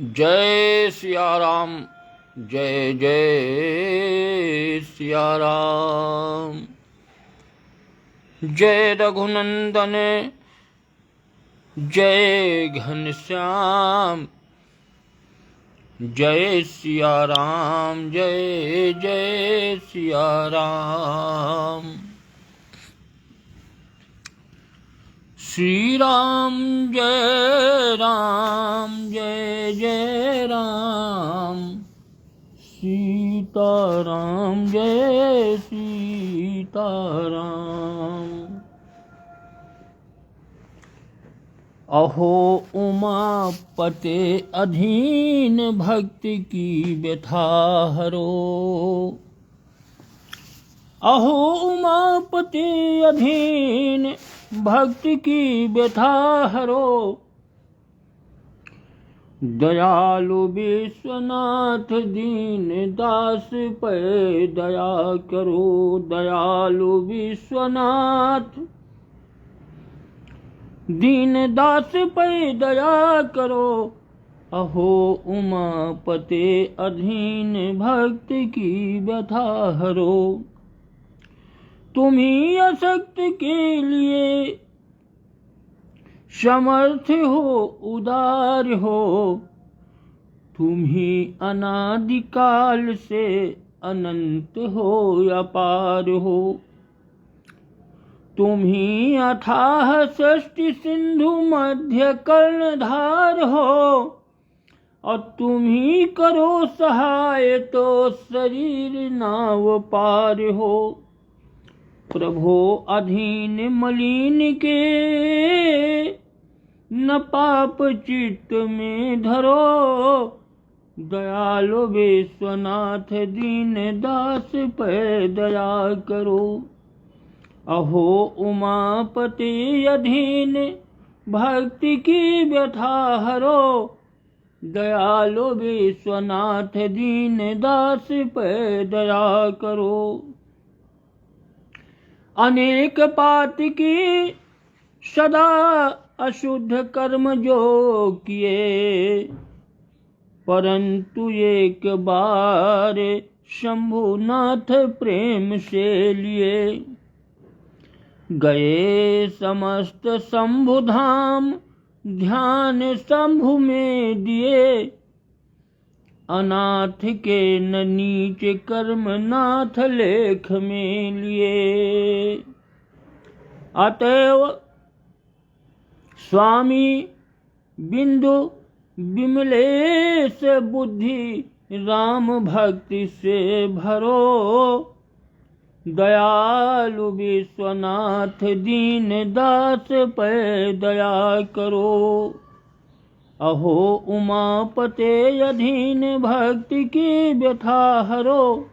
जय सिया राम। जय जय सिया राम। जय रघुनंदन जय घनश्याम। जय सिया राम जय जय सिया राम। श्री राम जय जय राम। सीता राम जय सीता राम। अहो उमापते अधीन भक्ति की व्यथा हरो। अहो उमापते अधीन भक्ति की व्यथा हरो। दयालु विश्वनाथ दीन दास पे दया करो। दयालु विश्वनाथ दीन दास पे दया करो। अहो उमापते अधीन भक्ति की व्यथा हरो। तुम्ही असक्त के लिए समर्थ हो उदार हो। तुम्ही अनादिकाल से अनंत हो अपार हो। तुम्ही अथाह सृष्टि सिंधु मध्य कर्णधार हो। और तुम्ही करो सहाय तो शरीर नाव पार हो। प्रभो अधीन मलिन के न पाप चित्त में धरो। दयालु विश्वनाथ दीन दास पे दया करो। अहो उमापति अधीन भक्ति की व्यथा हरो। दयालु विश्वनाथ दीन दास पे दया करो। अनेक पाति की सदा अशुद्ध कर्म जो किए। परंतु एक बार शंभुनाथ प्रेम से लिए। गए समस्त शंभु धाम ध्यान शंभु में दिए। अनाथ के न नीच कर्म नाथ लेख में लिए। अतएव स्वामी बिंदु विमलेश बुद्धि राम भक्ति से भरो। दयालु विश्वनाथ दीन दास पे दया करो। अहो उमापते अधीन भक्ति की व्यथा हरो।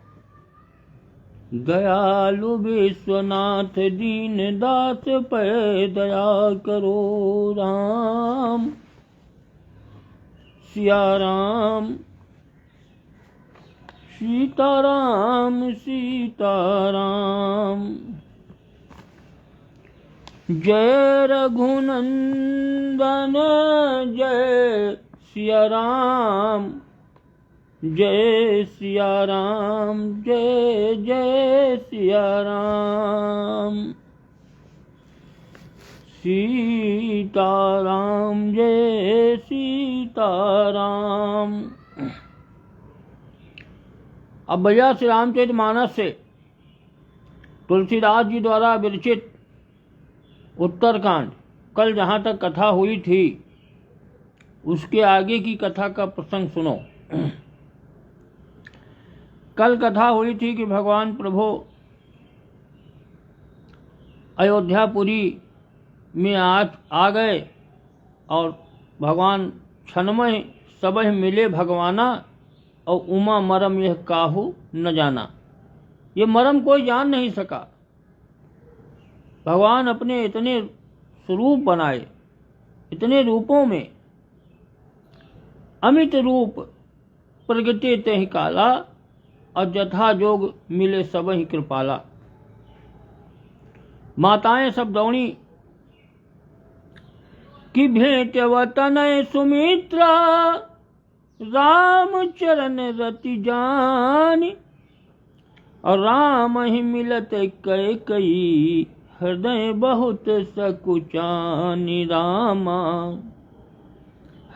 दयालु विश्वनाथ दीन दास पे दया करो। राम सिया राम सीताराम सीताराम। जय रघुनंदन जय सिया राम। जय सिया राम जय जय सिया राम। सीताराम जय सीताराम। अब भैया श्री रामचरितमानस से तुलसीदास जी द्वारा विरचित उत्तरकांड कल जहाँ तक कथा हुई थी उसके आगे की कथा का प्रसंग सुनो। कल कथा हुई थी कि भगवान प्रभु अयोध्यापुरी में आ गए और भगवान क्षणमय सबह मिले भगवाना। और उमा मरम यह काहू न जाना। ये मरम कोई जान नहीं सका। भगवान अपने इतने स्वरूप बनाए, इतने रूपों में अमित रूप प्रगटे तेहि काला। और जथा जोग मिले सब ही कृपाला। माताएं सब दौड़ी कि भेंट वतन सुमित्रा राम चरण रति जानी, और राम ही मिलत कई हृदय बहुत सकुचानी। रामा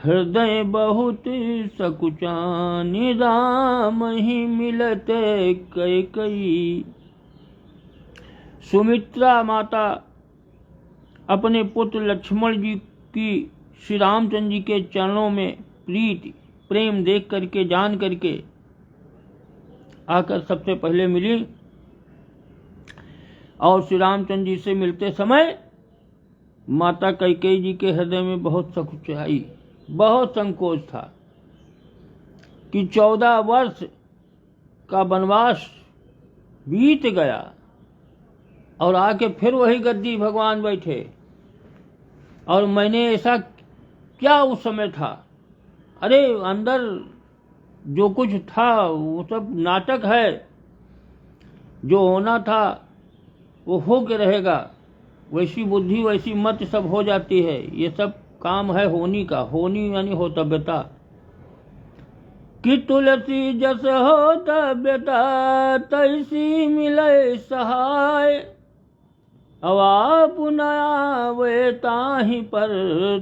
हृदय बहुत सकुचानी, राम ही मिलत कई। सुमित्रा माता अपने पुत्र लक्ष्मण जी की श्री रामचंद्र जी के चरणों में प्रीति प्रेम देख करके जान करके आकर सबसे पहले मिली, और श्री रामचंद्र जी से मिलते समय माता कैकेयी जी के हृदय में बहुत सकुचाई, बहुत संकोच था कि 14 वर्ष का वनवास बीत गया और आके फिर वही गद्दी भगवान बैठे, और मैंने ऐसा क्या उस समय था। अरे अंदर जो कुछ था वो सब नाटक है, जो होना था वो हो के रहेगा। वैसी बुद्धि वैसी मत सब हो जाती है, ये सब काम है होनी का। होनी यानी होतव्यता, कि तुलसी जस होतव्यता तैसी मिले सहाय। अब आप न आवे ताहि पर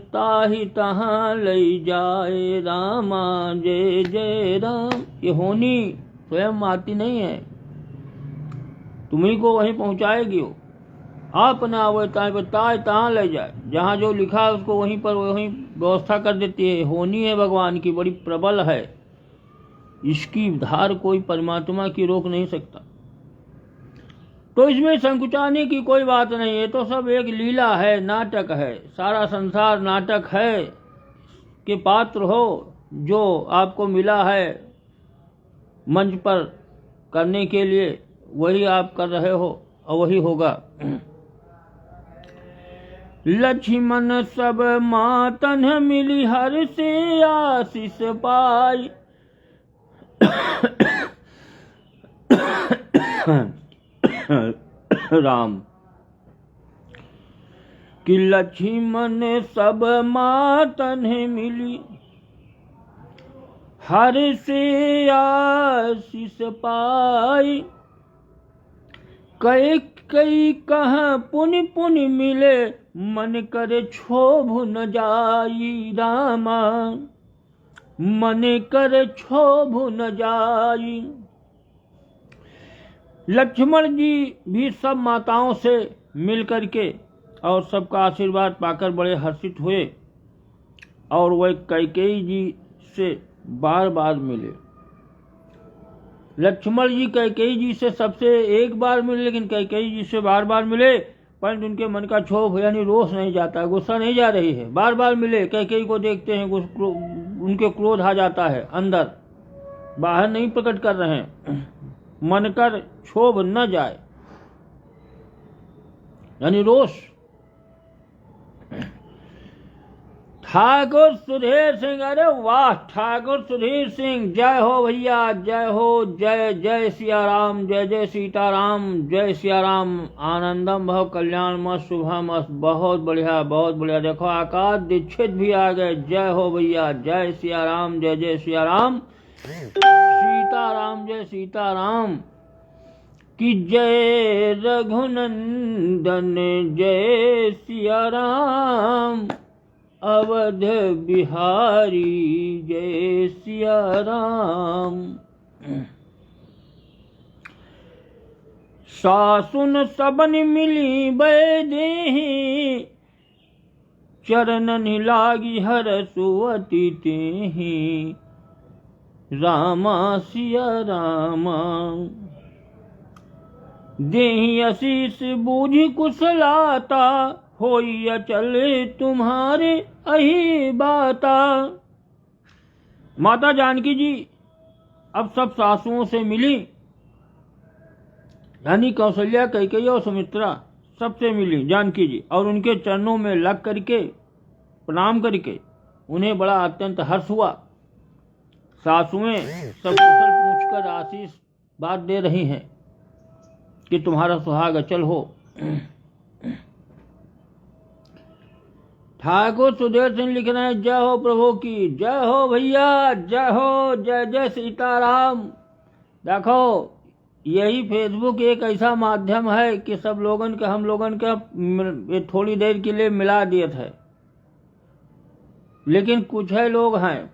ताहि तहाँ ले जाए। रामा जय जय राम। ये होनी स्वयं आती नहीं है, तुम्ही को वहीं पहुंचाएगी वो। आप न आवे ताहि पर ताहि तहाँ ले जाए, जहाँ जो लिखा है उसको वहीं पर वहीं व्यवस्था कर देती है। होनी है भगवान की, बड़ी प्रबल है, इसकी धार कोई परमात्मा की रोक नहीं सकता। तो इसमें संकुचाने की कोई बात नहीं है, तो सब एक लीला है, नाटक है। सारा संसार नाटक है के पात्र हो, जो आपको मिला है मंच पर करने के लिए वही आप कर रहे हो और वही होगा। लक्ष्मण सब मातन मिली हर से आशीष पाई। राम कि लक्ष्मण सब मातन मिली हर से आशीष पाई। कई कई कह पुनि पुनि मिले मन करे क्षोभ न जाई। रामा मन करे क्षोभ न जाई। लक्ष्मण जी भी सब माताओं से मिल करके और सबका आशीर्वाद पाकर बड़े हर्षित हुए, और वह कैकेयी जी से बार बार मिले। लक्ष्मण जी कैकेयी जी से सबसे एक बार मिले, लेकिन कैकेयी जी से बार बार मिले, परंतु उनके मन का क्षोभ यानी रोष नहीं जाता, गुस्सा नहीं जा रही है। बार बार मिले, कैकेयी को देखते हैं उनके क्रोध आ जाता है अंदर, बाहर नहीं प्रकट कर रहे हैं। मन कर क्षोभ न जाए यानी रोष। ठाकुर सुधीर सिंह, अरे वाह ठाकुर सुधीर सिंह, जय हो भैया, जय हो, जय जय सिया राम, जय जय सीताराम, जय सिया राम। आनंदम भव कल्याण मस्त शुभम मस्त। बहुत बढ़िया बहुत बढ़िया। देखो आकाश दीक्षित भी आ गए, जय हो भैया, जय सिया राम, जय जय सिया राम, सीताराम जय सीताराम की जय। रघुनंदन जय सिया राम, अवध बिहारी जय सिया राम। सासुन सबन मिली बैदेहि, चरणन लागी हरसुअति तेहि। रामा सिया रामा देहि आशीष बूझ कुशलाता, होई अचल तुम्हारे अही बाता। माता जानकी जी अब सब सासुओं से मिली, यानी कौशल्या, कैकेयी और सुमित्रा सबसे मिली जानकी जी, और उनके चरणों में लग करके प्रणाम करके उन्हें बड़ा अत्यंत हर्ष हुआ। सासुएं सब कुशल पूछकर आशीष बात दे रही हैं कि तुम्हारा सुहाग अचल हो। ठाकुर सुधीर सिंह लिख रहे हैं, जय हो प्रभु की, जय हो भैया, जय हो, जय जय सीताराम। देखो यही फेसबुक एक ऐसा माध्यम है कि सब लोगन के हम लोगन के थोड़ी देर के लिए मिला दिए थे, लेकिन कुछ है लोग हैं,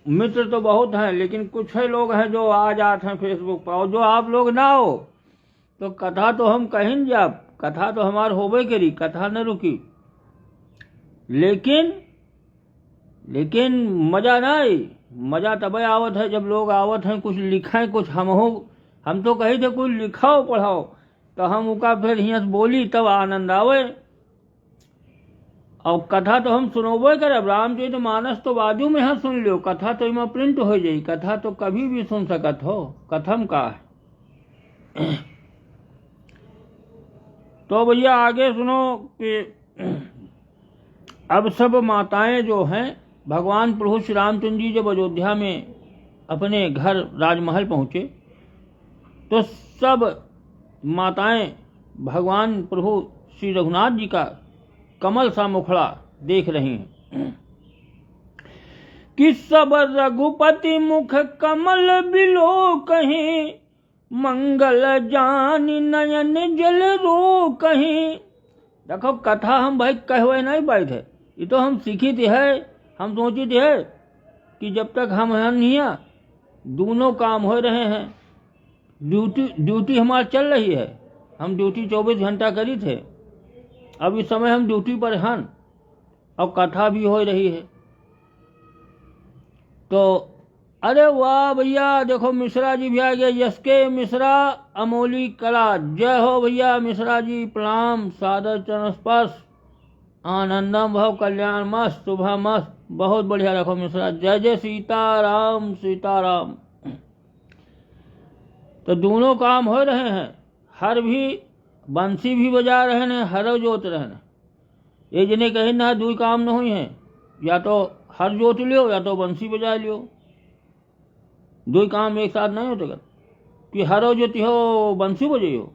मित्र तो बहुत हैं, लेकिन कुछ है लोग हैं जो आ जाते हैं फेसबुक पर। और जो आप लोग ना हो तो कथा तो हम कहीं नहीं जा, कथा तो हमार होबे करी, कथा न रुकी, लेकिन मजा ना आई। मजा तबे आवत है जब लोग आवत हैं, कुछ लिखें, कुछ हम तो कही थे कुछ लिखाओ पढ़ाओ, तो हम उका फिर हियाँ से बोली तब आनंद आवे। और कथा तो हम सुनोबे करब, रामचरित मानस तो बाजू में है, सुन लियो, कथा तो इमा प्रिंट हो जाई, कथा तो कभी भी सुन सकत हो, कथम का है। तो भैया आगे सुनो कि अब सब माताएं जो हैं, भगवान प्रभु श्री रामचंद्र जी जब अयोध्या में अपने घर राजमहल पहुंचे तो सब माताएं भगवान प्रभु श्री रघुनाथ जी का कमल सा मुखड़ा देख रही हैं कि सब रघुपति मुख कमल बिलो कहीं, मंगल जानी नयन जल रो कहीं। देखो कथा हम भाई कहवे नहीं पाए थे, ये तो हम सीखी थी है, हम सोची थी है कि जब तक हम हैं नहीं दोनों काम हो रहे हैं, ड्यूटी हमारी चल रही है, हम ड्यूटी 24 घंटा करी थे, अब इस समय हम ड्यूटी पर हैं और कथा भी हो रही है। तो अरे वाह भैया, देखो मिश्रा जी भी आ गए, यस के मिश्रा अमोली कला, जय हो भैया मिश्रा जी, प्रणाम, सादर चरण स्पर्श, आनंदम भव कल्याण मस्त शुभ मस्त, बहुत बढ़िया रखो मिश्रा, जय जय सीताराम सीताराम। तो दोनों काम हो रहे हैं, हर भी बंसी भी बजा रहे हैं, हर जोत रहे हैं। ये जने कहे ना दो काम न हुई हैं, या तो हर जोत लियो या तो बंसी बजा लियो, दो काम एक साथ नहीं होते कि हरो जोती हो बंसी बजाइयो,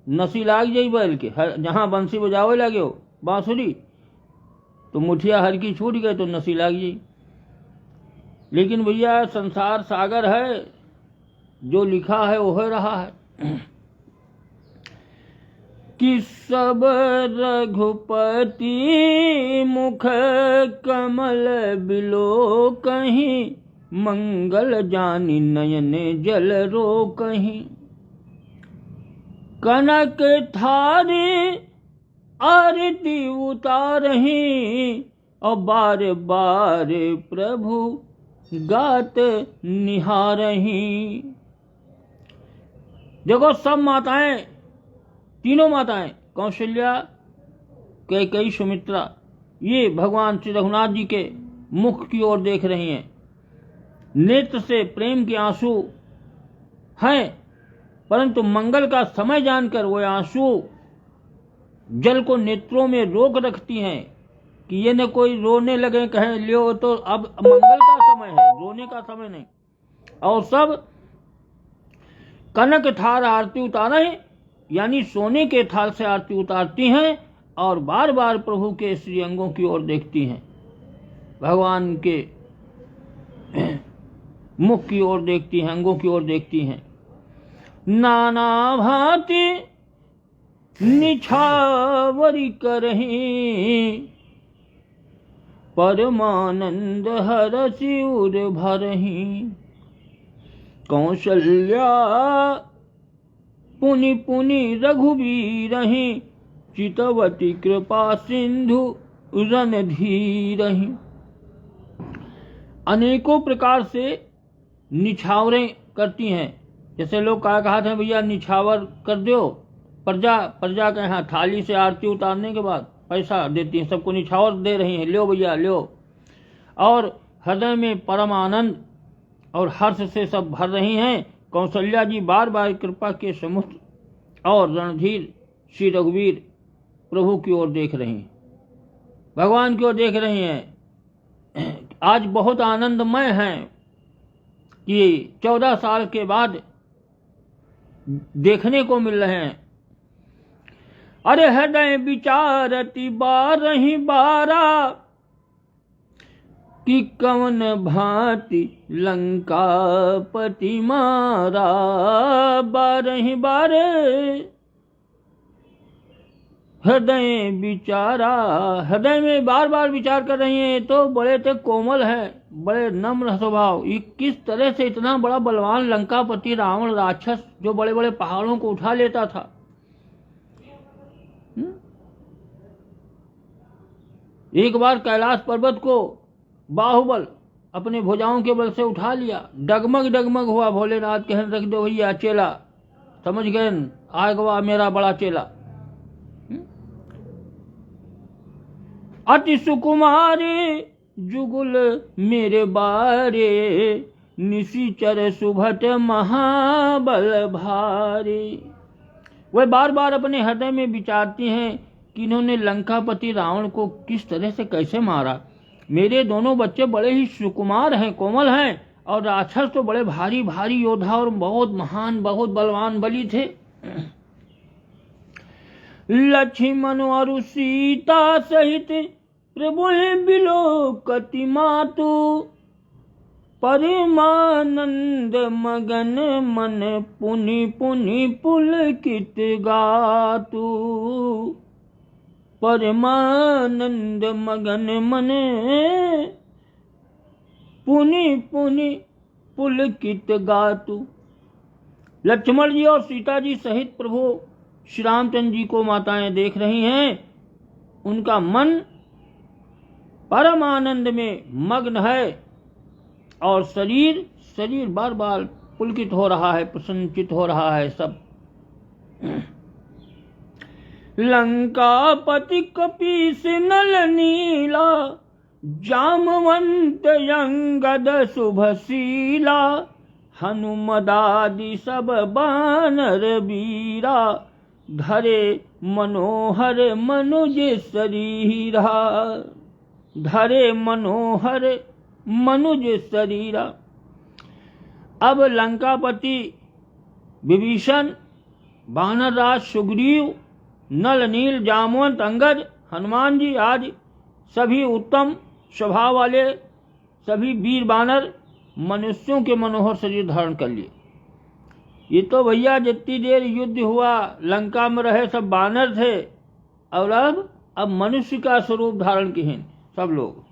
नसी लाग जाई बैल के, जहाँ बंसी बजावे लगे हो बांसुरी तो मुठिया हर की छूट गए तो नसी लाग जाई। लेकिन भैया संसार सागर है, जो लिखा है वो हो रहा है कि सब रघुपति मुख कमल बिलो कहीं, मंगल जानी नयन जल रो कहीं। कनक थारी आरती उतारही, और बार बार प्रभु गात निहारही। देखो सब माताएं, तीनों माताएं, कौशल्या, कैकेयी, सुमित्रा, ये भगवान श्री रघुनाथ जी के मुख की ओर देख रही हैं, नेत्र से प्रेम के आंसू हैं, परंतु मंगल का समय जानकर वो आंसू जल को नेत्रों में रोक रखती हैं कि ये न कोई रोने लगे कहें लियो तो अब मंगल का समय है, रोने का समय नहीं। और सब कनक थार आरती उतारे, यानी सोने के थाल से आरती उतारती हैं और बार बार प्रभु के श्री अंगों की ओर देखती हैं, भगवान के मुख की ओर देखती हैं, अंगों की ओर देखती हैं। नाना भांति निछावरी करही, परमानंद हरसि उर भरही। कौशल्या पुनि पुनि रघुवीरहि, चितवती कृपा सिंधु रणधीरहि। अनेकों प्रकार से निछावरें करती हैं, जैसे लोग कहा था भैया निछावर कर दो, प्रजा के यहाँ थाली से आरती उतारने के बाद पैसा देती हैं, सबको निछावर दे रही हैं, लो भैया लो। और हृदय में परम आनंद और हर्ष से सब भर रही हैं। कौशल्या जी बार बार कृपा के समुद्र और रणधीर श्री रघुवीर प्रभु की ओर देख रही हैं, भगवान की ओर देख रही हैं। आज बहुत आनंदमय हैं कि 14 साल के बाद देखने को मिल रहे हैं। अरे हृदय विचारती बारही बारा, कि कवन भांति लंकापति मारा। बारही बारे हृदय विचारा, हृदय में बार बार विचार कर रही हैं। तो बड़े थे कोमल हैं, बड़े नम्र स्वभाव, ये किस तरह से इतना बड़ा बलवान लंकापति रावण राक्षस जो बड़े बड़े पहाड़ों को उठा लेता था, एक बार कैलाश पर्वत को बाहुबल अपने भुजाओं के बल से उठा लिया। डगमग डगमग हुआ, भोलेनाथ कहने रख दो भैया चेला, समझ गए आगवा मेरा बड़ा चेला। अति सुकुमारे जुगुल मेरे बारे, निशिचर सुभट महाबल भारे। वह बार बार अपने हृदय में विचारती हैं कि इन्होंने लंकापति रावण को किस तरह से कैसे मारा। मेरे दोनों बच्चे बड़े ही सुकुमार हैं, कोमल हैं, और राक्षस तो बड़े भारी भारी योद्धा और बहुत महान बहुत बलवान बली थे। लक्ष्मण और सीता सहित प्रभु बिलोकति मातु, परमानंद मगन मन पुनि पुनि पुलकित गातु। परमानंद मगन मन पुनि पुनि पुलकित गातु। लक्ष्मण जी और सीता जी सहित प्रभु श्री रामचंद्र जी को माताएं देख रही हैं। उनका मन परम आनंद में मग्न है और शरीर बार बार पुलकित हो रहा है, प्रसन्नचित हो रहा है सब। लंकापति कपीस नल नीला, जामवंत अंगद शुभशीला, हनुमदादि सब बानर वीरा, धरे मनोहर मनुज शरीरा। धरे मनोहर मनुज शरीरा। अब लंकापति विभीषण, वानर राज सुग्रीव, नल नील जामवंत अंगद, हनुमान जी आदि सभी उत्तम स्वभाव वाले सभी वीर वानर मनुष्यों के मनोहर शरीर धारण कर लिए। ये तो भैया जितनी देर युद्ध हुआ लंका में रहे सब वानर थे, और अब मनुष्य का स्वरूप धारण किए हैं सब लोग।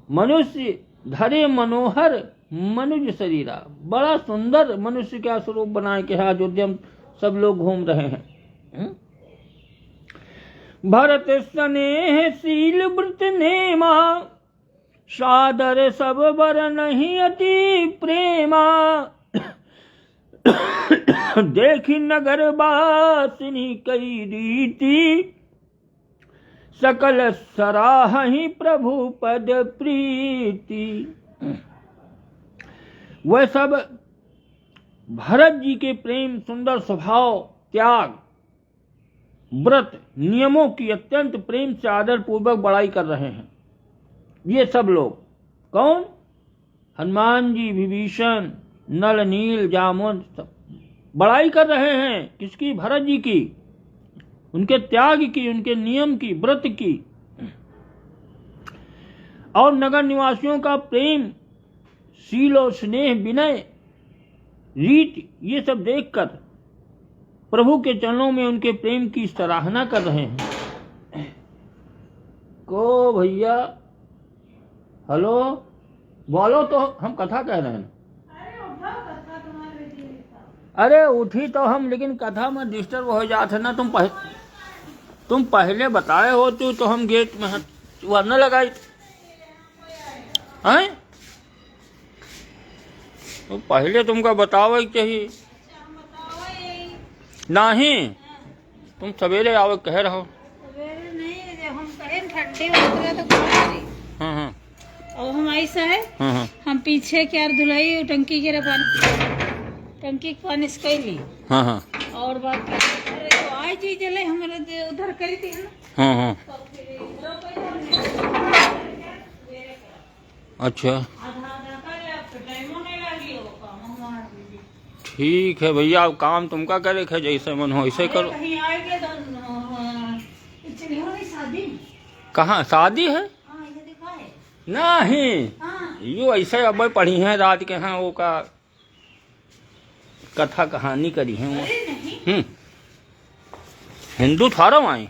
मनुष्य धरे मनोहर मनुज शरीरा, बड़ा सुंदर मनुष्य का स्वरूप बनाए के अयोध्या में सब लोग घूम रहे हैं। भरत स्नेह शील व्रत नेमा, सादर सब बर नहीं अति प्रेमा। देखी नगर बासिनी कई रीति, सकल सराहि प्रभु पद प्रीति। वह सब भरत जी के प्रेम, सुंदर स्वभाव, त्याग, व्रत, नियमों की अत्यंत प्रेम से आदर पूर्वक बड़ाई कर रहे हैं। ये सब लोग कौन? हनुमान जी, विभीषण, नल नील जामवंत, सब बड़ाई कर रहे हैं। किसकी? भरत जी की, उनके त्याग की, उनके नियम की, व्रत की। और नगर निवासियों का प्रेम, शील और स्नेह, विनय, रीति, ये सब देखकर प्रभु के चरणों में उनके प्रेम की सराहना कर रहे हैं। को भैया हेलो बोलो, तो हम कथा कह रहे हैं। अरे उठी तो हम, लेकिन कथा में डिस्टर्ब हो जाते ना। तुम पहले बताए हो तो हम गेट में वरना लगाई हैं। तो पहले तुमको बताओ चाहिए नहीं, तुम सवेरे आओ कह रहो। सवेरे नहीं, हम कहे ठंडी उतरे तो हाँ। और हम ऐसा है हाँ। हम पीछे क्या धुलाई टंकी के टंकी के पानी से कैली। हाँ। और बात तो आज ही जले हमारे उधर करी थी ना। हाँ। अच्छा ठीक है भैया, अब काम तुमका करे जैसे मन हो ऐसे करो। कहाँ शादी है? हाँ, ये दिखा है। नहीं, हाँ। यो ऐसे अब पढ़ी हैं रात के, हाँ वो का कथा कहानी करी है वो। अरे नहीं। हिंदू थारो आई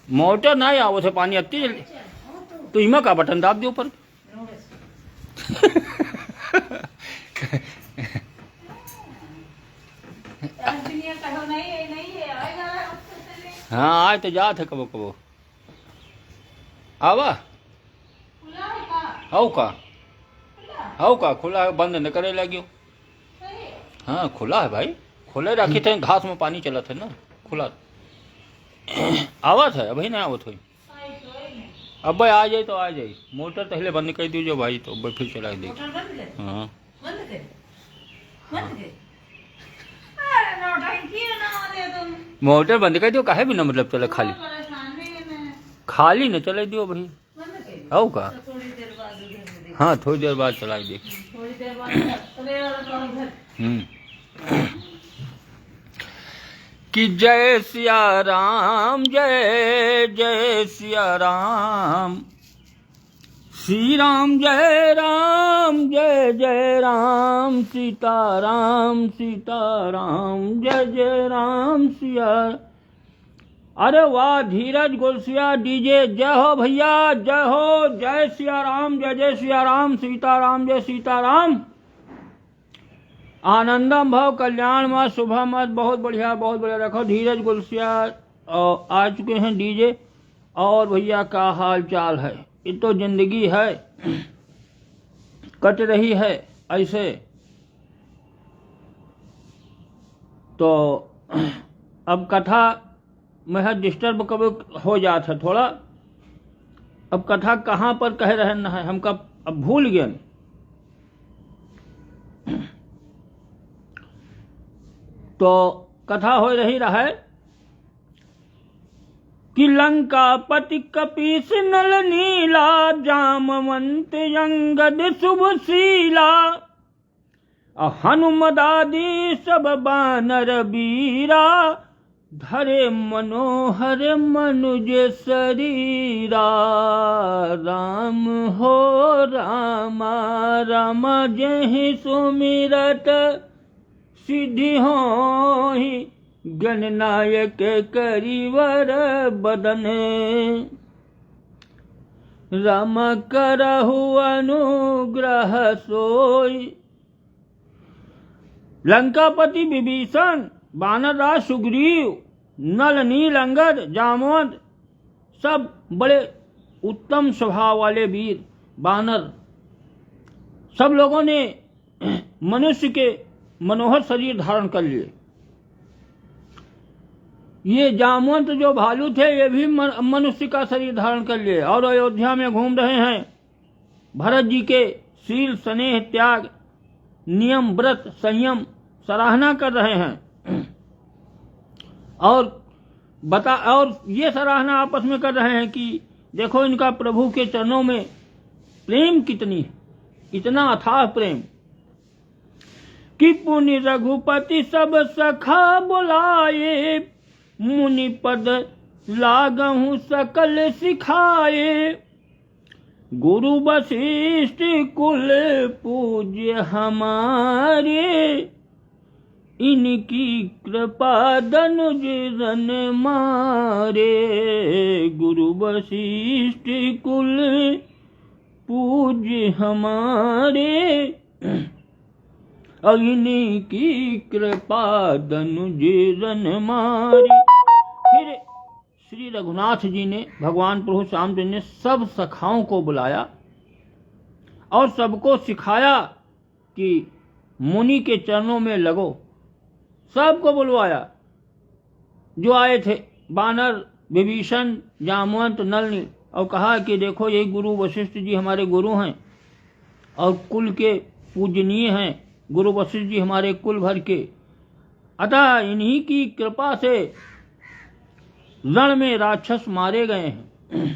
मोटर नहीं आओ थे पानी अति जल्दी, तो इमा का बटन दाब दियो ऊपर। हाँ आज तो जात है कबो कबो आवा। हौ का खुला है, बंद न करे लगियो। हाँ खुला है भाई, खुले रखी थे, घास में पानी चला था ना, खुला आवत है, अभी नहीं आवत हुई। अब भाई आ जाए तो आ जाए, मोटर पहले बंद कर दीजिए भाई, तो भाई फिर चला देगी। हाँ मोटर बंद कर दियो, काहे भी ना मतलब चले, खाली न चले दियो भाई। आओ का हाँ थोड़ी देर बाद चला दे। कि जय सिया राम, जय जय सिया राम, श्री राम जय राम, जय जय राम, सीताराम सीताराम, जय जय राम सिया। अरे वाह धीरज गोलसिया डीजे, जय हो भैया, जय हो, जय सिया राम, जय जय सिया राम, सीताराम जय सीताराम। आनंदम भव कल्याण मत शुभ मत, बहुत बढ़िया रखो धीरज गुलसिया। और आ चुके हैं डीजे। और भैया का हाल चाल है? ये तो जिंदगी है, कट रही है ऐसे। तो अब कथा में डिस्टर्ब कभी हो जाता है थोड़ा। अब कथा कहाँ पर कह रहे न है, हमका अब भूल गए। तो कथा हो रही रहा कि लंकापति कपीस नल नीला, जामवंत अंगद शुभशीला, हनुमदादि सब बानर बीरा, धरे मनोहर मनुज शरीरा। राम हो रामा, रामा जहि सुमिरत, सिद्धि होहि गणनायक करिवर बदन। राम करहु अनुग्रह सोई। लंकापति विभीषण, बानरराज सुग्रीव, नल नील अंगद, जामवंत, सब बड़े उत्तम स्वभाव वाले वीर बानर, सब लोगों ने मनुष्य के मनोहर शरीर धारण कर लिए। ये जामवंत जो भालू थे, ये भी मनुष्य का शरीर धारण कर लिए और अयोध्या में घूम रहे हैं। भरत जी के शील स्नेह त्याग, नियम व्रत संयम सराहना कर रहे हैं। और ये सराहना आपस में कर रहे हैं कि देखो इनका प्रभु के चरणों में प्रेम कितनी है, इतना अथाह प्रेम कि पुनि रघुपति सब सखा बुलाए, मुनि पद लागहु सकल सिखाए। गुरु वशिष्ठ कुल पूज्य हमारे, इनकी कृपा दनुज रन मारे। गुरु वशिष्ठ कुल पूज्य हमारे, अग्नि की कृपा दनुज रन मारे। फिर श्री रघुनाथ जी ने, भगवान प्रभु श्यामचंद्र ने सब सखाओं को बुलाया और सबको सिखाया कि मुनि के चरणों में लगो। सबको बुलवाया जो आए थे, बानर, विभीषण, जामवंत, नल, और कहा कि देखो ये गुरु वशिष्ठ जी हमारे गुरु हैं और कुल के पूजनीय हैं। गुरु वशिष्ठ जी हमारे कुल भर के, अतः इन्हीं की कृपा से रण में राक्षस मारे गए हैं।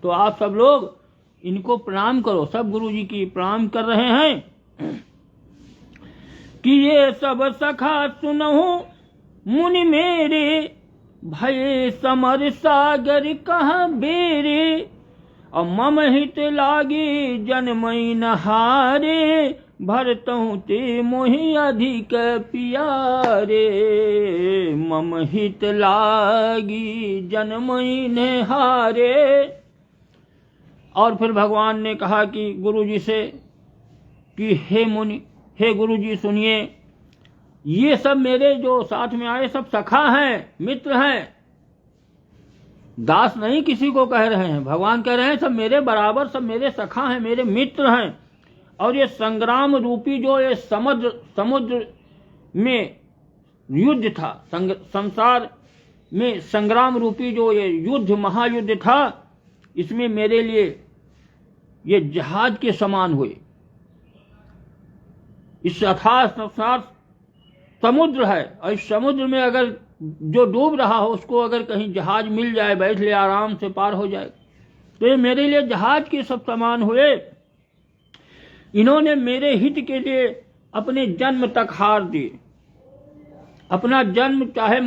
तो आप सब लोग इनको प्रणाम करो। सब गुरु जी की प्रणाम कर रहे हैं कि ये सब सखा सुनहु मुनि मेरे, भय समर सागर कहाँ बेरे। और मम हित लागे जनमई नहारे, भरतहु ते मोहि अधिक पियारे। मम हित लागी जनमई नहारे। और फिर भगवान ने कहा कि गुरु जी से कि हे मुनि, हे गुरु जी सुनिए, ये सब मेरे जो साथ में आए सब सखा हैं, मित्र हैं, दास नहीं किसी को कह रहे हैं। भगवान कह रहे हैं सब मेरे बराबर, सब मेरे सखा हैं, मेरे मित्र हैं। और ये संग्राम रूपी जो ये समुद्र में युद्ध था, संसार में संग्राम रूपी जो ये युद्ध महायुद्ध था, इसमें मेरे लिए ये जहाज के समान हुए। इस अथाह समुद्र है, और इस समुद्र में अगर जो डूब रहा हो उसको अगर कहीं जहाज मिल जाए, बैठ ले आराम से पार हो जाए, तो ये मेरे लिए जहाज के सब समान हुए। इन्होंने मेरे हित के लिए अपने जन्म तक हार दिए, अपना जन्म, चाहे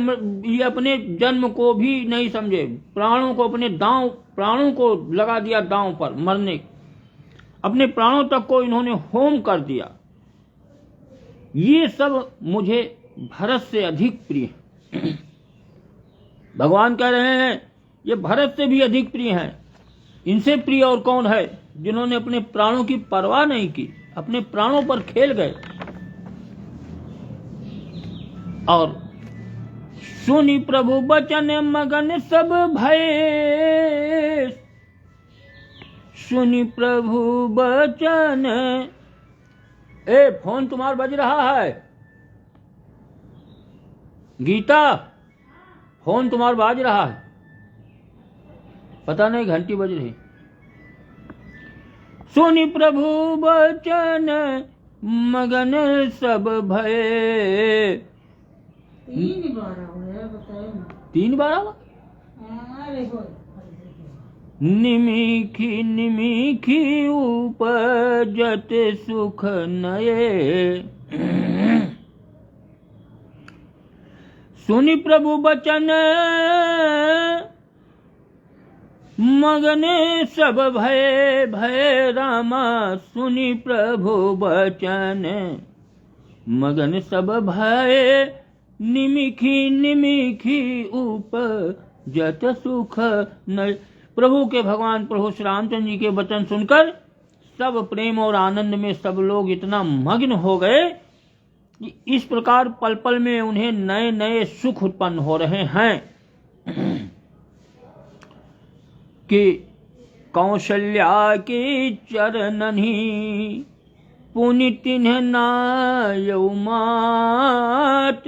ये अपने जन्म को भी नहीं समझे, प्राणों को अपने दांव, प्राणों को लगा दिया दांव पर मरने, अपने प्राणों तक को इन्होंने होम कर दिया। ये सब मुझे भरत से अधिक प्रिय है। भगवान कह रहे हैं ये भरत से भी अधिक प्रिय हैं। इनसे प्रिय और कौन है, जिन्होंने अपने प्राणों की परवाह नहीं की, अपने प्राणों पर खेल गए। और सुनि प्रभु बचन मगन सब भय। सुनि प्रभु बचन, फोन तुम्हारा बज रहा है गीता, फोन तुम्हारा बाज रहा है, पता नहीं घंटी बज रही। सुनि प्रभु बचन मगन सब भय। 3 बार हुआ, बताए ना 3 बार हुआ। निमिखी निमिखी उपजत सुख नये। सुनि प्रभु बचन मगन सब भय। भय रामा सुनि प्रभु बचन मगन सब भय। निमिखी निमिखी उपजत सुख नये। प्रभु के, भगवान प्रभु श्री रामचंद्र जी के वचन सुनकर सब प्रेम और आनंद में सब लोग इतना मग्न हो गए कि इस प्रकार पल पल में उन्हें नए नए सुख उत्पन्न हो रहे हैं कि कौशल्या के चरणनि पुनि तिन्ह नायउ मात।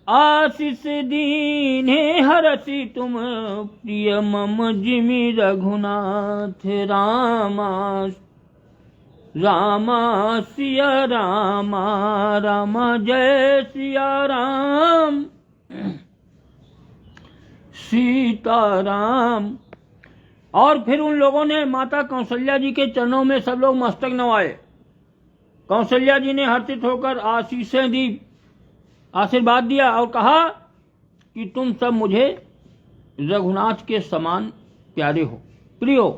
आशीष दीने हरसि तुम प्रिय मम जिमि रघुनाथ। रामा रामा सिया रामा, रामा जय सिया राम, सीताराम। और फिर उन लोगों ने माता कौशल्या जी के चरणों में सब लोग मस्तक नवाए। कौशल्या जी ने हर्षित होकर आशीषें दी, आशीर्वाद दिया और कहा कि तुम सब मुझे रघुनाथ के समान प्यारे हो, प्रिय हो।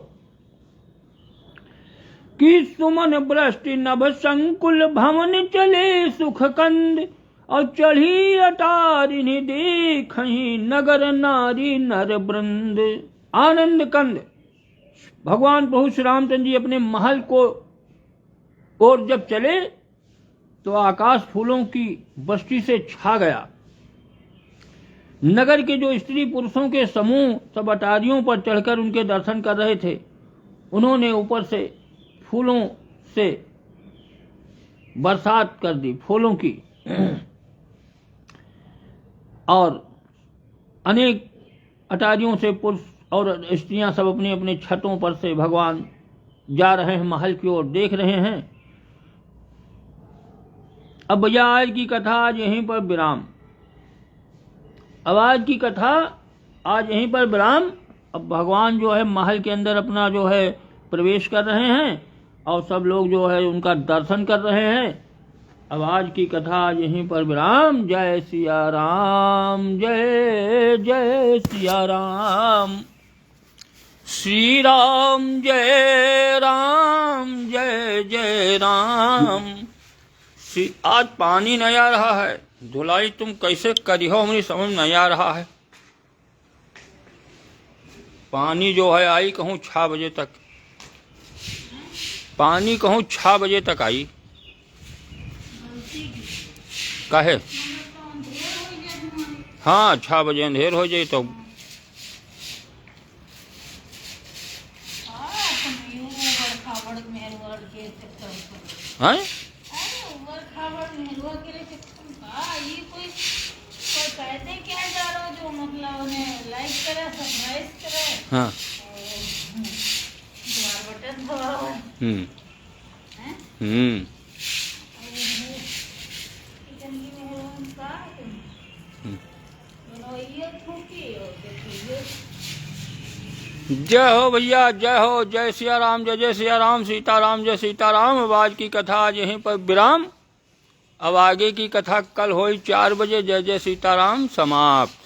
कि सुमन वृष्टि नभ संकुल भवन चले सुख कंद। और चढ़ी अटारिनि देखहि नगर नारी नर वृंद। आनंद कंद। भगवान प्रभु श्री रामचंद्र जी अपने महल को और जब चले तो आकाश फूलों की वृष्टि से छा गया। नगर के जो स्त्री पुरुषों के समूह सब अटारियों पर चढ़कर उनके दर्शन कर रहे थे, उन्होंने ऊपर से फूलों से बरसात कर दी, फूलों की। और अनेक अटारियों से पुरुष और स्त्रियां सब अपने अपने छतों पर से भगवान जा रहे हैं, महल की ओर देख रहे हैं। अब भैया आज की कथा आज यहीं पर विराम। अब आज की कथा आज यहीं पर विराम। अब भगवान जो है महल के अंदर अपना जो है प्रवेश कर रहे हैं और सब लोग जो है उनका दर्शन कर रहे हैं। अब आज की कथा आज यहीं पर विराम। जय सिया राम, जय जय सिया राम। श्री राम जय राम, जय जय राम। आज पानी नहीं आ रहा है, धुलाई तुम कैसे करी हो मुझे समझ नहीं आ रहा है। पानी जो है आई कहूँ 6 बजे तक, पानी कहूँ 6 बजे तक आई, काहे? हाँ 6 बजे अंधेर हो जाए तो हैं? हाँ जय हो भैया, जय हो। जय सिया राम, जय जय सिया राम। सीताराम जय सीताराम। अब आज की कथा आज यहीं पर विराम। अब आगे की कथा कल होई 4 बजे। जय जय सीताराम समाप्त।